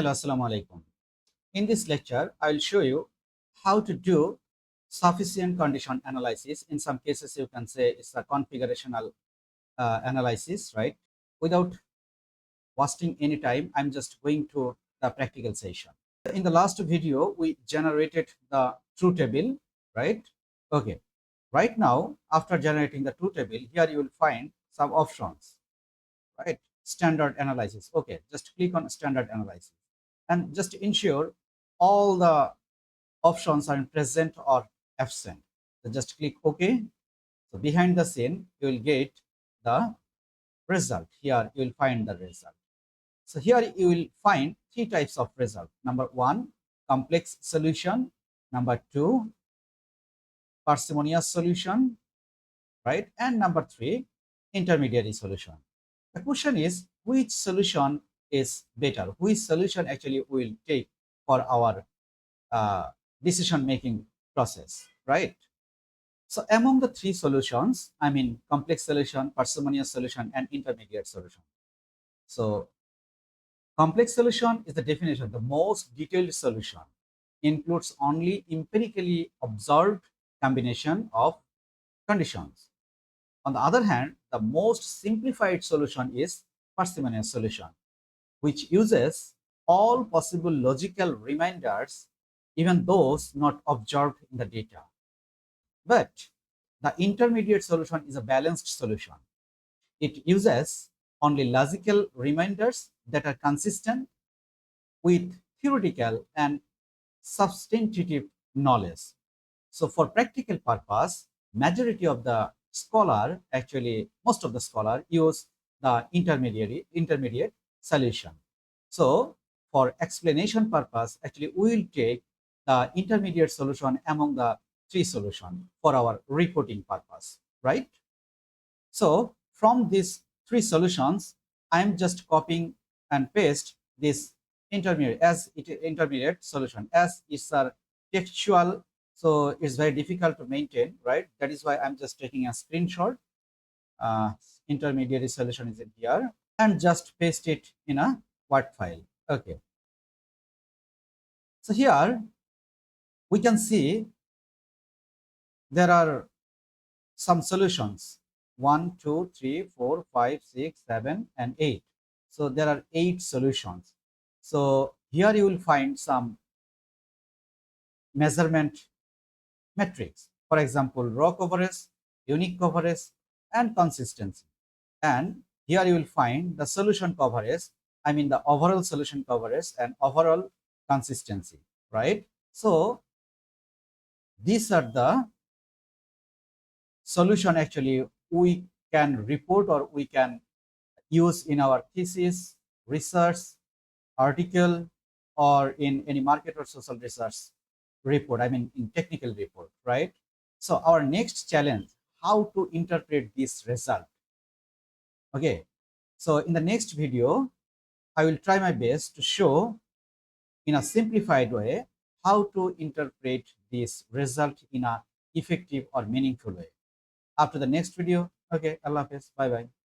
Hello, Assalamu alaikum. In this lecture, I will show you how to do sufficient condition analysis. In some cases, you can say it's a configurational analysis, right? Without wasting any time, I'm just going to the practical session. In the last video, we generated the truth table, right? Okay. Right now, after generating the truth table, here you will find some options, right? Standard analysis. Okay, just click on standard analysis and just ensure all the options are present or absent. So just click OK. So behind the scene, you will get the result. Here you will find the result. So here you will find three types of result. Number one, complex solution. Number two, parsimonious solution, right? And number three, intermediary solution. The question is, which solution is better? Which solution actually will take for our decision-making process, right? So among the three solutions, I mean complex solution, parsimonious solution, and intermediate solution. So complex solution is the definition. The most detailed solution includes only empirically observed combination of conditions. On the other hand, the most simplified solution is parsimonious solution, which uses all possible logical reminders, even those not observed in the data. But the intermediate solution is a balanced solution. It uses only logical reminders that are consistent with theoretical and substantive knowledge. So for practical purpose, majority of the scholar, actually most of the scholar use the intermediate solution. So for explanation purpose, actually we will take the intermediate solution among the three solutions for our reporting purpose, right? So from these three solutions, I'm just copying and paste this intermediate solution as it's a textual, so it's very difficult to maintain, right? That is why I'm just taking a screenshot. Intermediate solution is in here and just paste it in a Word file. Okay. So here we can see there are some solutions 1, 2, 3, 4, 5, 6, 7, and 8. So there are 8 solutions. So here you will find some measurement metrics. For example, row coverage, unique coverage, and consistency. And here you will find the solution coverage, I mean the overall solution coverage and overall consistency, right? So these are the solution actually we can report or we can use in our thesis, research, article, or in any market or social research report, I mean in technical report, right? So our next challenge, how to interpret this result. Okay, so in the next video, I will try my best to show in a simplified way how to interpret this result in a effective or meaningful way. After the next video, okay, Allah Hafiz, bye bye.